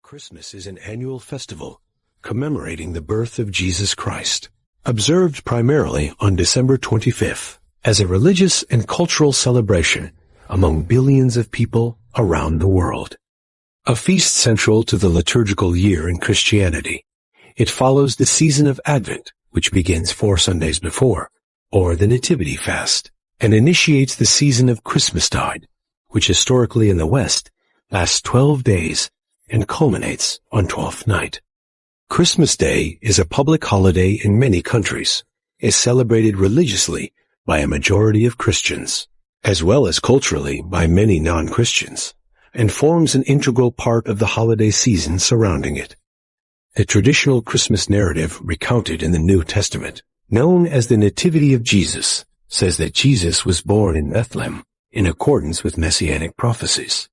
Christmas is an annual festival commemorating the birth of Jesus Christ, observed primarily on December 25th as a religious and cultural celebration among billions of people around the world. A feast central to the liturgical year in Christianity, it follows the season of Advent, which begins 4 Sundays before, or the Nativity Fast, and initiates the season of Christmastide, which historically in the West lasts 12 days and culminates on Twelfth Night. Christmas Day is a public holiday in many countries, is celebrated religiously by a majority of Christians, as well as culturally by many non-Christians, and forms an integral part of the holiday season surrounding it. The traditional Christmas narrative recounted in the New Testament, known as the Nativity of Jesus, says that Jesus was born in Bethlehem in accordance with messianic prophecies.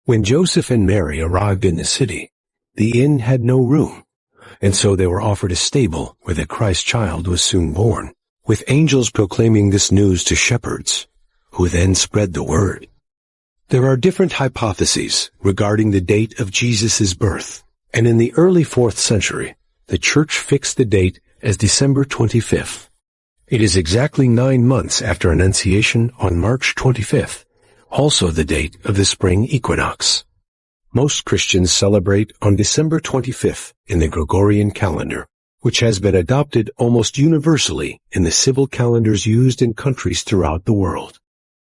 When Joseph and Mary arrived in the city, the inn had no room, and so they were offered a stable where the Christ child was soon born, with angels proclaiming this news to shepherds, who then spread the word. There are different hypotheses regarding the date of Jesus' birth, and in the early 4th century, the Church fixed the date as December 25th. It is exactly 9 months after Annunciation on March 25th, also the date of the spring equinox. Most Christians celebrate on December 25th in the Gregorian calendar, which has been adopted almost universally in the civil calendars used in countries throughout the world.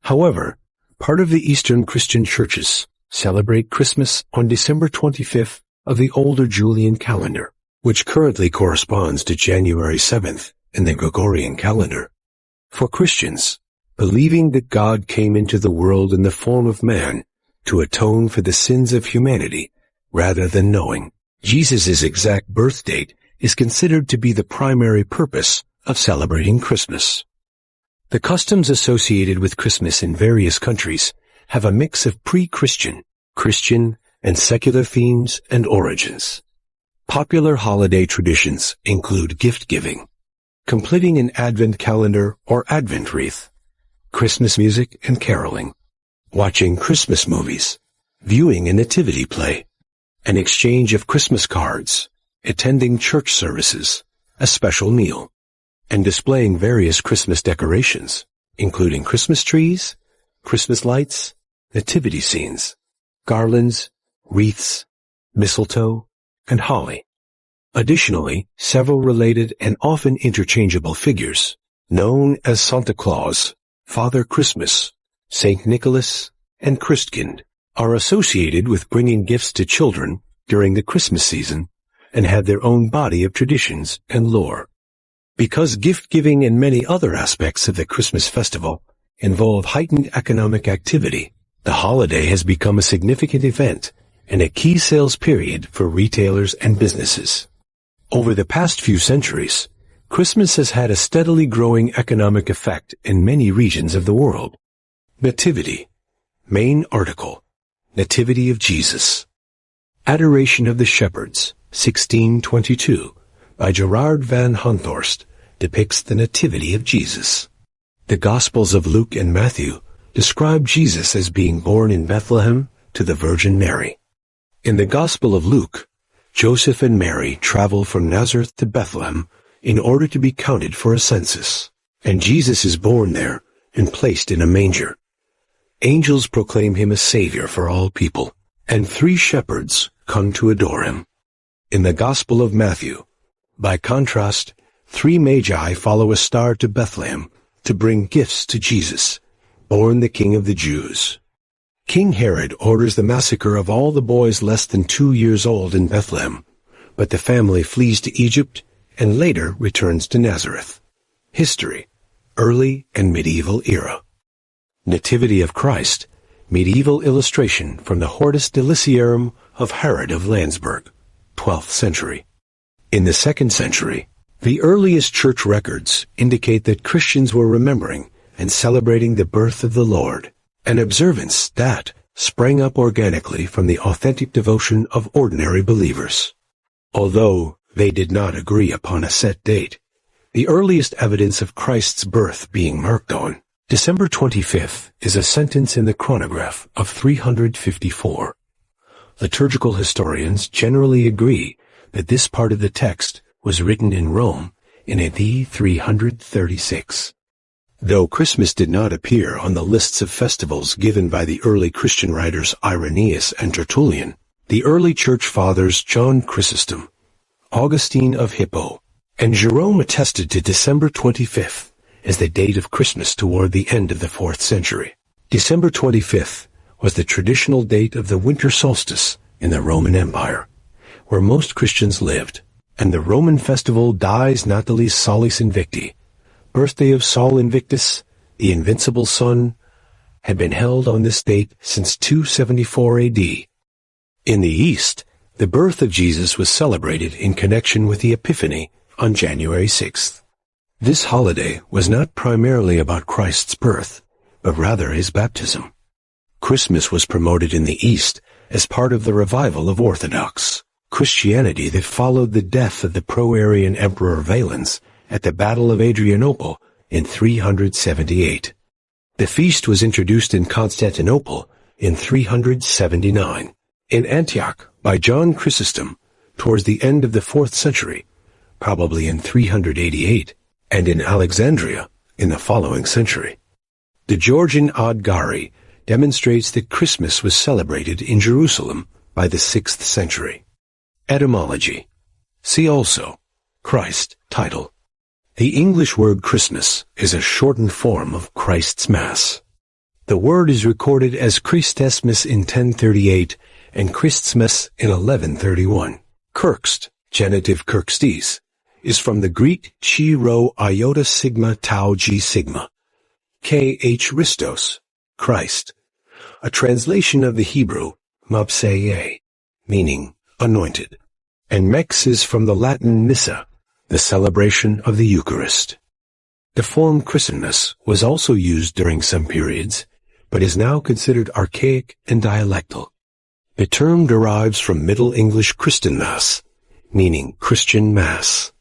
However, part of the Eastern Christian churches celebrate Christmas on December 25th of the older Julian calendar, which currently corresponds to January 7th in the Gregorian calendar. For Christians, believing that God came into the world in the form of man to atone for the sins of humanity, rather than knowing Jesus' exact birth date, is considered to be the primary purpose of celebrating Christmas. The customs associated with Christmas in various countries have a mix of pre-Christian, Christian, and secular themes and origins. Popular holiday traditions include gift-giving, completing an Advent calendar or Advent wreath, Christmas music and caroling, watching Christmas movies, viewing a nativity play, an exchange of Christmas cards, attending church services, a special meal, and displaying various Christmas decorations, including Christmas trees, Christmas lights, nativity scenes, garlands, wreaths, mistletoe, and holly. Additionally, several related and often interchangeable figures, known as Santa Claus, Father Christmas, Saint Nicholas, and Christkind, are associated with bringing gifts to children during the Christmas season and have their own body of traditions and lore. Because gift-giving and many other aspects of the Christmas festival involve heightened economic activity, the holiday has become a significant event and a key sales period for retailers and businesses. Over the past few centuries, Christmas has had a steadily growing economic effect in many regions of the world. Nativity. Main article. Nativity of Jesus. Adoration of the Shepherds, 1622, by Gerard van Honthorst, depicts the Nativity of Jesus. The Gospels of Luke and Matthew describe Jesus as being born in Bethlehem to the Virgin Mary. In the Gospel of Luke, Joseph and Mary travel from Nazareth to Bethlehem in order to be counted for a census, and Jesus is born there and placed in a manger. Angels proclaim him a savior for all people, and 3 shepherds come to adore him. In the Gospel of Matthew, by contrast, 3 magi follow a star to Bethlehem to bring gifts to Jesus, born the King of the Jews. King Herod orders the massacre of all the boys less than 2 years old in Bethlehem, but the family flees to Egypt and later returns to Nazareth. History, early and medieval era. Nativity of Christ, medieval illustration from the Hortus Deliciarum of Herod of Landsberg, 12th century. In the 2nd century, the earliest church records indicate that Christians were remembering and celebrating the birth of the Lord, an observance that sprang up organically from the authentic devotion of ordinary believers. Although they did not agree upon a set date, the earliest evidence of Christ's birth being marked on December 25th is a sentence in the chronograph of 354. Liturgical historians generally agree that this part of the text was written in Rome in AD 336. Though Christmas did not appear on the lists of festivals given by the early Christian writers Irenaeus and Tertullian, the early church fathers John Chrysostom, Augustine of Hippo, and Jerome attested to December 25th as the date of Christmas toward the end of the 4th century. December 25th was the traditional date of the winter solstice in the Roman Empire, where most Christians lived, and the Roman festival Dies Natalis Solis Invicti, birthday of Sol Invictus, the invincible sun, had been held on this date since 274 AD. In the East, the birth of Jesus was celebrated in connection with the Epiphany on January 6th. This holiday was not primarily about Christ's birth, but rather his baptism. Christmas was promoted in the East as part of the revival of Orthodox Christianity that followed the death of the pro-Arian Emperor Valens at the Battle of Adrianople in 378. The feast was introduced in Constantinople in 379, in Antioch by John Chrysostom towards the end of the 4th century, probably in 388, and in Alexandria in the following century. The Georgian Ad Gari demonstrates that Christmas was celebrated in Jerusalem by the 6th century. Etymology. See also Christ title. The English word Christmas is a shortened form of Christ's Mass. The word is recorded as Christesmas in 1038 and Christmas in 1131. Kirkst, genitive Kirkstes, is from the Greek chi rho iota sigma tau g sigma, K.H. Christos, Christ, a translation of the Hebrew mabseye, meaning anointed, and mex is from the Latin missa, the celebration of the Eucharist. The form Christmas was also used during some periods, but is now considered archaic and dialectal. The term derives from Middle English Christenmass, meaning Christian Mass.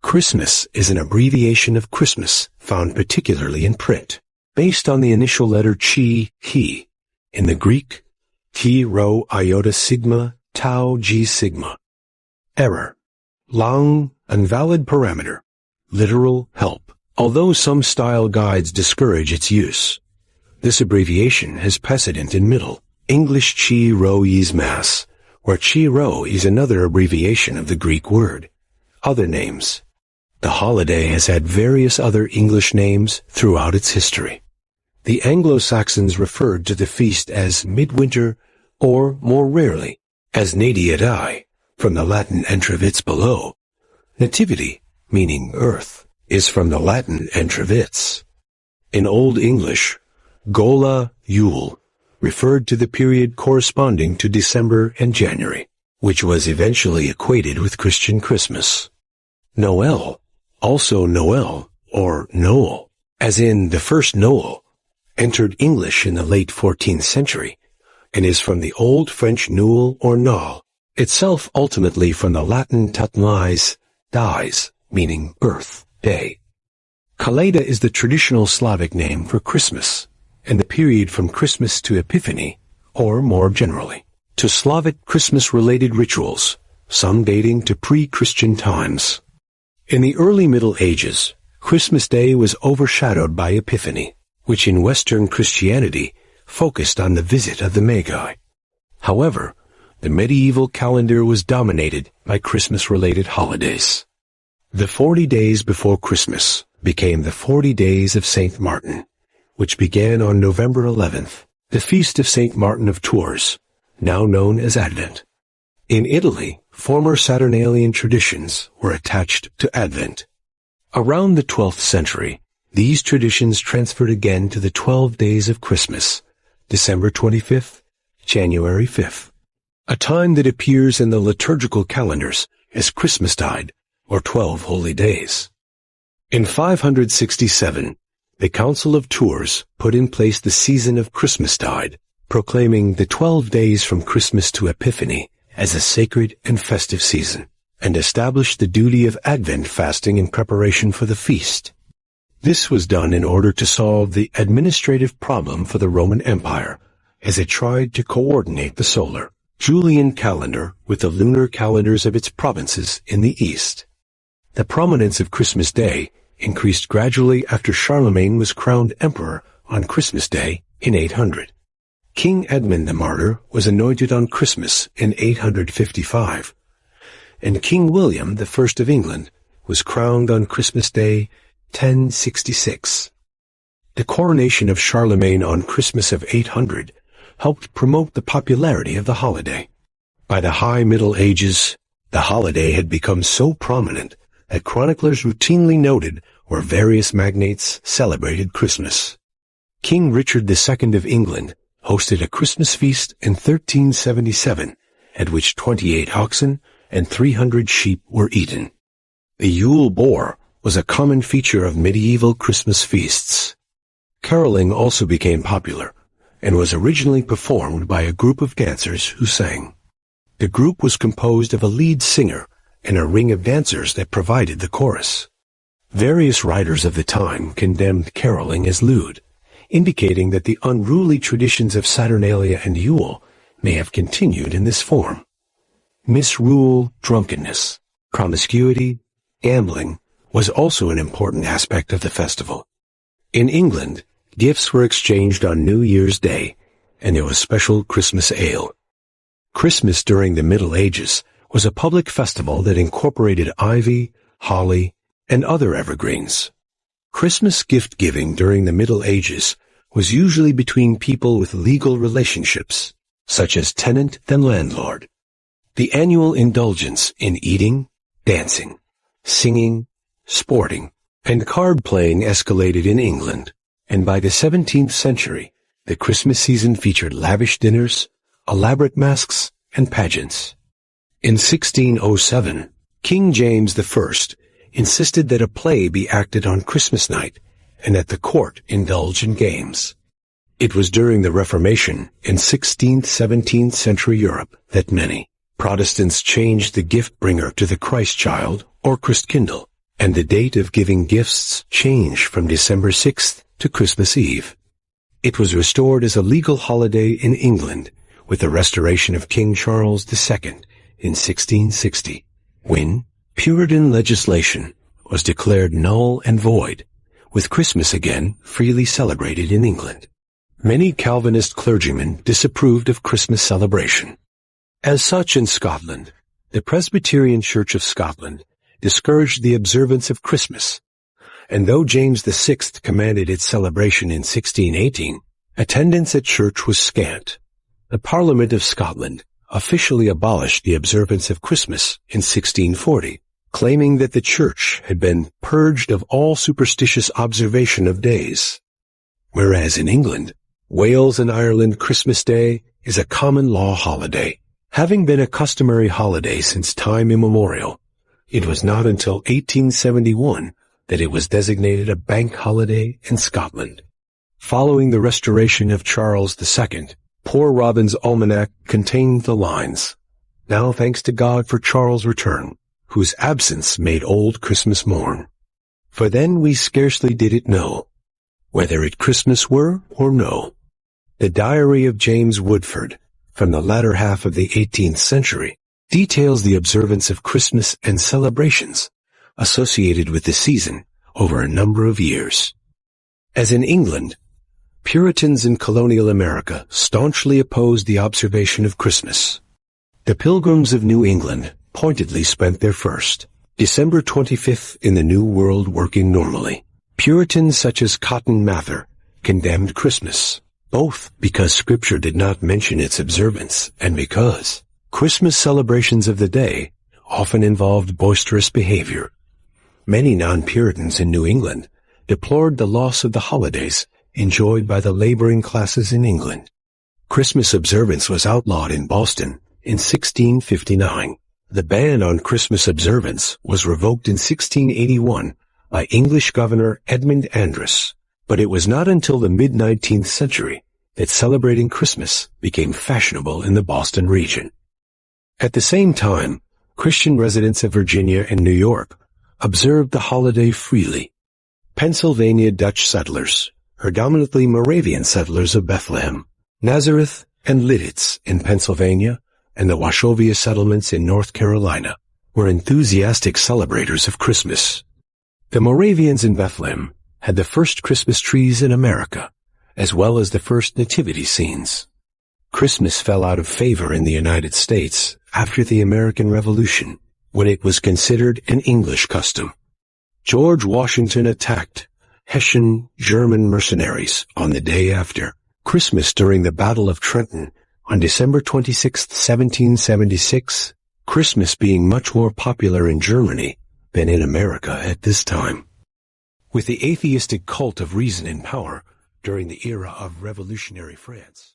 Christmas is an abbreviation of Christmas found particularly in print, based on the initial letter chi, he, in the Greek chi rho iota sigma tau g sigma. Error. Long, invalid parameter. Literal help. Although some style guides discourage its use, this abbreviation has precedent in Middle English chi rho's Mass, where chi rho is another abbreviation of the Greek word. Other names. The holiday has had various other English names throughout its history. The Anglo-Saxons referred to the feast as midwinter, or more rarely, as Natividad, from the Latin entravits below. Nativity, meaning earth, is from the Latin entravits. In Old English, Gola Yule referred to the period corresponding to December and January, which was eventually equated with Christian Christmas. Noel, also Noel or Noel, as in the first Noel, entered English in the late 14th century and is from the Old French Noël or Noël, itself ultimately from the Latin tatmais, dies, meaning birth, day. Kaleda is the traditional Slavic name for Christmas, and the period from Christmas to Epiphany, or more generally, to Slavic Christmas-related rituals, some dating to pre-Christian times. In the early Middle Ages, Christmas Day was overshadowed by Epiphany, which in Western Christianity focused on the visit of the Magi. However, the medieval calendar was dominated by Christmas-related holidays. The 40 days before Christmas became the 40 days of St. Martin, which began on November 11th, the feast of St. Martin of Tours, now known as Advent. In Italy, former Saturnalian traditions were attached to Advent. Around the 12th century, these traditions transferred again to the 12 days of Christmas, December 25th, January 5th, a time that appears in the liturgical calendars as Christmastide, or 12 holy days. In 567, the Council of Tours put in place the season of Christmastide, proclaiming the 12 days from Christmas to Epiphany as a sacred and festive season, and established the duty of Advent fasting in preparation for the feast. This was done in order to solve the administrative problem for the Roman Empire, as it tried to coordinate the solar Julian calendar with the lunar calendars of its provinces in the east. The prominence of Christmas Day increased gradually after Charlemagne was crowned emperor on Christmas Day in 800. King Edmund the Martyr was anointed on Christmas in 855, and King William I of England was crowned on Christmas Day 1066. The coronation of Charlemagne on Christmas of 800 helped promote the popularity of the holiday. By the High Middle Ages, the holiday had become so prominent that chroniclers routinely noted where various magnates celebrated Christmas. King Richard II of England hosted a Christmas feast in 1377, at which 28 oxen and 300 sheep were eaten. The Yule boar was a common feature of medieval Christmas feasts. Caroling also became popular, and was originally performed by a group of dancers who sang. The group was composed of a lead singer and a ring of dancers that provided the chorus. Various writers of the time condemned caroling as lewd, indicating that the unruly traditions of Saturnalia and Yule may have continued in this form. Misrule, drunkenness, promiscuity, gambling was also an important aspect of the festival. In England, gifts were exchanged on New Year's Day, and there was special Christmas ale. Christmas during the Middle Ages was a public festival that incorporated ivy, holly, and other evergreens. Christmas gift-giving during the Middle Ages was usually between people with legal relationships, such as tenant and landlord. The annual indulgence in eating, dancing, singing, sporting, and card-playing escalated in England, and by the 17th century, the Christmas season featured lavish dinners, elaborate masks, and pageants. In 1607, King James I insisted that a play be acted on Christmas night and that the court indulge in games. It was during the Reformation in 16th-17th century Europe that many Protestants changed the gift bringer to the Christ child or Christkindl, and the date of giving gifts changed from December 6th to Christmas Eve. It was restored as a legal holiday in England with the restoration of King Charles II in 1660, when Puritan legislation was declared null and void, with Christmas again freely celebrated in England. Many Calvinist clergymen disapproved of Christmas celebration. As such, in Scotland, the Presbyterian Church of Scotland discouraged the observance of Christmas, and though James VI commanded its celebration in 1618, attendance at church was scant. The Parliament of Scotland officially abolished the observance of Christmas in 1640, claiming that the church had been purged of all superstitious observation of days. Whereas in England, Wales and Ireland Christmas Day is a common law holiday. Having been a customary holiday since time immemorial, it was not until 1871 that it was designated a bank holiday in Scotland. Following the restoration of Charles II, Poor Robin's Almanac contained the lines, "Now thanks to God for Charles' return, whose absence made old Christmas mourn. For then we scarcely did it know, whether it Christmas were or no." The Diary of James Woodford, from the latter half of the 18th century, details the observance of Christmas and celebrations associated with the season over a number of years. As in England, Puritans in colonial America staunchly opposed the observation of Christmas. The Pilgrims of New England pointedly spent their first December 25th in the New World working normally. Puritans such as Cotton Mather condemned Christmas, both because Scripture did not mention its observance and because Christmas celebrations of the day often involved boisterous behavior. Many non-Puritans in New England deplored the loss of the holidays enjoyed by the laboring classes in England. Christmas observance was outlawed in Boston in 1659. The ban on Christmas observance was revoked in 1681 by English Governor Edmund Andros, but it was not until the mid-19th century that celebrating Christmas became fashionable in the Boston region. At the same time, Christian residents of Virginia and New York observed the holiday freely. Pennsylvania Dutch settlers, predominantly Moravian settlers of Bethlehem, Nazareth, and Lidditz in Pennsylvania, and the Washobia settlements in North Carolina were enthusiastic celebrators of Christmas. The Moravians in Bethlehem had the first Christmas trees in America, as well as the first nativity scenes. Christmas fell out of favor in the United States after the American Revolution, when it was considered an English custom. George Washington attacked Hessian German mercenaries on the day after Christmas during the Battle of Trenton on December 26, 1776, Christmas being much more popular in Germany than in America at this time. With the atheistic cult of reason in power during the era of revolutionary France.